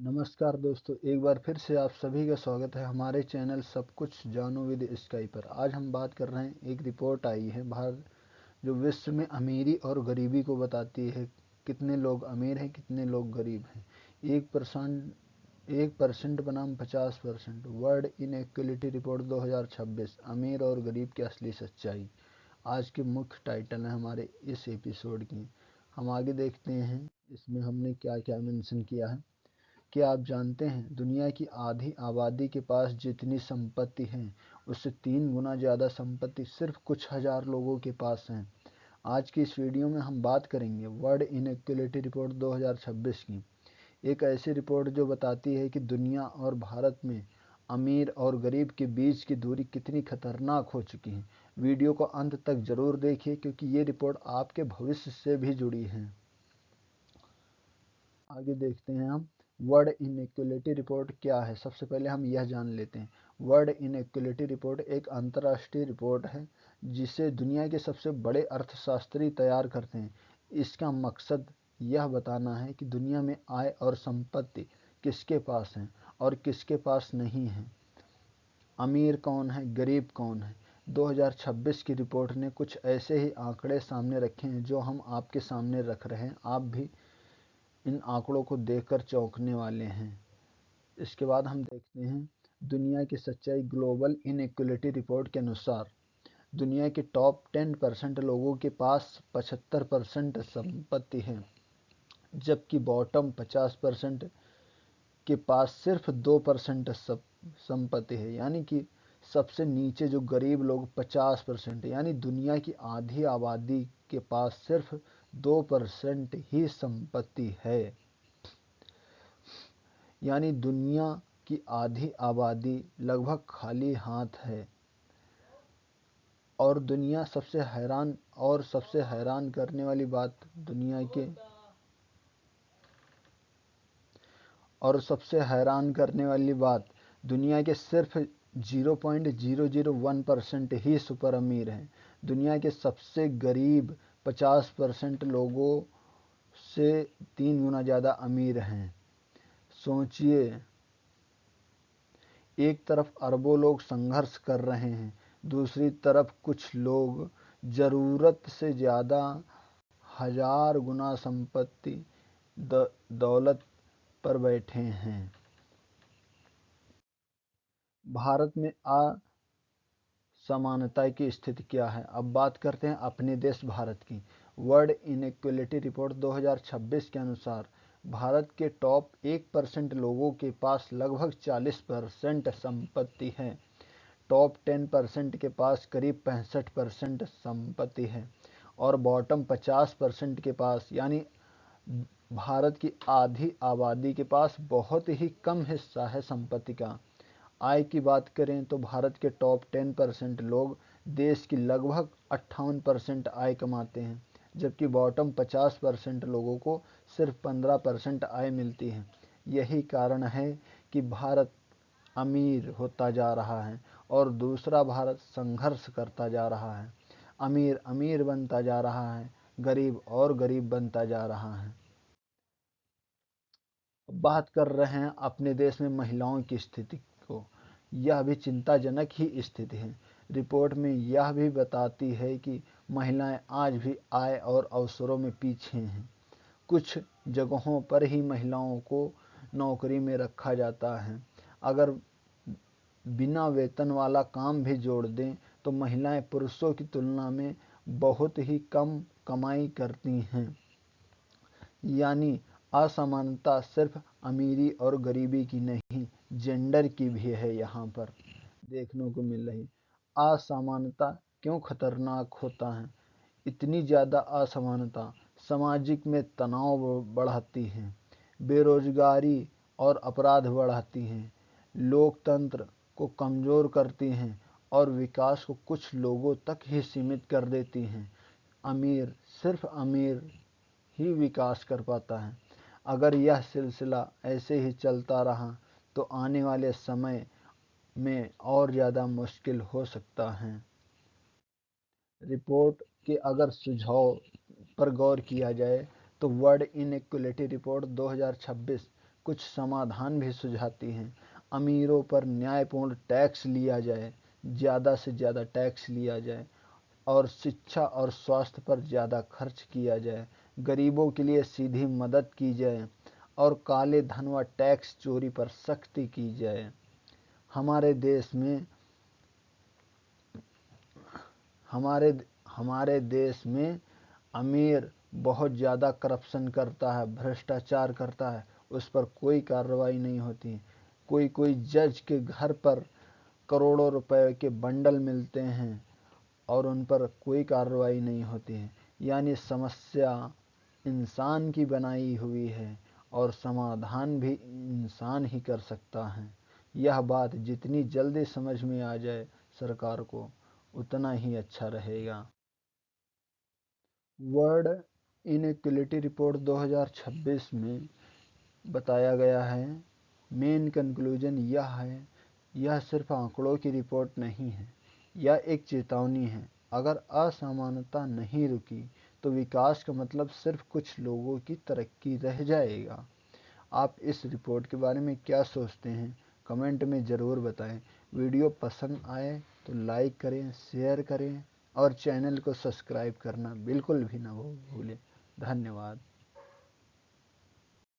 नमस्कार दोस्तों, एक बार फिर से आप सभी का स्वागत है हमारे चैनल सब कुछ जानो विद स्काई पर। आज हम बात कर रहे हैं, एक रिपोर्ट आई है भारत जो विश्व में अमीरी और गरीबी को बताती है। कितने लोग अमीर हैं, कितने लोग गरीब हैं। 1% बनाम 50%। वर्ल्ड इनइक्वलिटी रिपोर्ट 2026, अमीर और गरीब की असली सच्चाई। आज के मुख्य टाइटल हैं हमारे इस एपिसोड की। हम आगे देखते हैं इसमें हमने क्या क्या मेंशन किया है। क्या आप जानते हैं दुनिया की आधी आबादी के पास जितनी संपत्ति है उससे 3 गुना ज़्यादा संपत्ति सिर्फ कुछ हजार लोगों के पास है। आज की इस वीडियो में हम बात करेंगे वर्ल्ड इनइक्वलिटी रिपोर्ट 2026 की। एक ऐसी रिपोर्ट जो बताती है कि दुनिया और भारत में अमीर और गरीब के बीच की दूरी कितनी खतरनाक हो चुकी है। वीडियो को अंत तक जरूर देखिए क्योंकि ये रिपोर्ट आपके भविष्य से भी जुड़ी है। आगे देखते हैं हम वर्ल्ड इनइक्वलिटी रिपोर्ट क्या है। सबसे पहले हम यह जान लेते हैं, वर्ल्ड इनइक्वलिटी रिपोर्ट एक अंतर्राष्ट्रीय रिपोर्ट है जिसे दुनिया के सबसे बड़े अर्थशास्त्री तैयार करते हैं। इसका मकसद यह बताना है कि दुनिया में आय और संपत्ति किसके पास है और किसके पास नहीं है, अमीर कौन है, गरीब कौन है। 2026 की रिपोर्ट ने कुछ ऐसे ही आंकड़े सामने रखे हैं जो हम आपके सामने रख रहे हैं। आप भी इन आंकड़ों को देखकर चौंकने वाले हैं। इसके बाद हम देखते हैं दुनिया की सच्चाई। ग्लोबल इनइक्वलिटी रिपोर्ट के अनुसार दुनिया के टॉप 10% लोगों के पास 75% संपत्ति है, जबकि बॉटम 50% के पास सिर्फ 2% संपत्ति है। यानी कि सबसे नीचे जो गरीब लोग 50%, यानी दुनिया की आधी आबादी के पास सिर्फ 2% ही संपत्ति है। यानी दुनिया की आधी आबादी लगभग खाली हाथ है। और सबसे हैरान करने वाली बात दुनिया के सिर्फ 0.001% ही सुपर अमीर हैं। दुनिया के सबसे गरीब 50% लोगों से 3 गुना ज़्यादा अमीर हैं। सोचिए, एक तरफ अरबों लोग संघर्ष कर रहे हैं, दूसरी तरफ कुछ लोग जरूरत से ज़्यादा 1000 गुना संपत्ति दौलत पर बैठे हैं। भारत में असमानता की स्थिति क्या है। अब बात करते हैं अपने देश भारत की। वर्ल्ड इनइक्वलिटी रिपोर्ट 2026 के अनुसार भारत के टॉप 1% लोगों के पास लगभग 40% संपत्ति है। टॉप 10% के पास करीब 65% संपत्ति है और बॉटम 50% के पास, यानी भारत की आधी आबादी के पास बहुत ही कम हिस्सा है संपत्ति का। आय की बात करें तो भारत के टॉप 10% लोग देश की लगभग 58% आय कमाते हैं, जबकि बॉटम 50% लोगों को सिर्फ 15% आय मिलती है। यही कारण है कि भारत अमीर होता जा रहा है और दूसरा भारत संघर्ष करता जा रहा है। अमीर अमीर बनता जा रहा है, गरीब और गरीब बनता जा रहा है। बात कर रहे हैं अपने देश में महिलाओं की स्थिति को। यह भी चिंताजनक ही स्थिति है। रिपोर्ट में यह भी बताती है कि महिलाएं आज भी आय और अवसरों में पीछे हैं। कुछ जगहों पर ही महिलाओं को नौकरी में रखा जाता है। अगर बिना वेतन वाला काम भी जोड़ दें तो महिलाएं पुरुषों की तुलना में बहुत ही कम कमाई करती हैं। यानी असमानता सिर्फ अमीरी और गरीबी की नहीं, जेंडर की भी है। यहाँ पर देखने को मिल रही असमानता क्यों खतरनाक होता है। इतनी ज़्यादा असमानता सामाजिक में तनाव बढ़ाती है, बेरोजगारी और अपराध बढ़ाती हैं, लोकतंत्र को कमज़ोर करती हैं और विकास को कुछ लोगों तक ही सीमित कर देती हैं। अमीर सिर्फ अमीर ही विकास कर पाता है। अगर यह सिलसिला ऐसे ही चलता रहा तो आने वाले समय में और ज़्यादा मुश्किल हो सकता है। रिपोर्ट के अगर सुझाव पर गौर किया जाए तो वर्ल्ड इनइक्वलिटी रिपोर्ट 2026 कुछ समाधान भी सुझाती हैं। अमीरों पर न्यायपूर्ण टैक्स लिया जाए, ज़्यादा से ज़्यादा टैक्स लिया जाए और शिक्षा और स्वास्थ्य पर ज़्यादा खर्च किया जाए। गरीबों के लिए सीधी मदद की जाए और काले धन व टैक्स चोरी पर सख्ती की जाए। हमारे देश में हमारे हमारे देश में अमीर बहुत ज़्यादा करप्शन करता है, भ्रष्टाचार करता है, उस पर कोई कार्रवाई नहीं होती। कोई कोई जज के घर पर करोड़ों रुपए के बंडल मिलते हैं और उन पर कोई कार्रवाई नहीं होती है। यानी समस्या इंसान की बनाई हुई है और समाधान भी इंसान ही कर सकता है। यह बात जितनी जल्दी समझ में आ जाए सरकार को, उतना ही अच्छा रहेगा। वर्ल्ड इनइक्वलिटी रिपोर्ट 2026 में बताया गया है। मेन कंक्लूजन यह है, यह सिर्फ आंकड़ों की रिपोर्ट नहीं है, यह एक चेतावनी है। अगर असमानता नहीं रुकी तो विकास का मतलब सिर्फ कुछ लोगों की तरक्की रह जाएगा। आप इस रिपोर्ट के बारे में क्या सोचते हैं, कमेंट में ज़रूर बताएं। वीडियो पसंद आए तो लाइक करें, शेयर करें और चैनल को सब्सक्राइब करना बिल्कुल भी ना भूलें। धन्यवाद।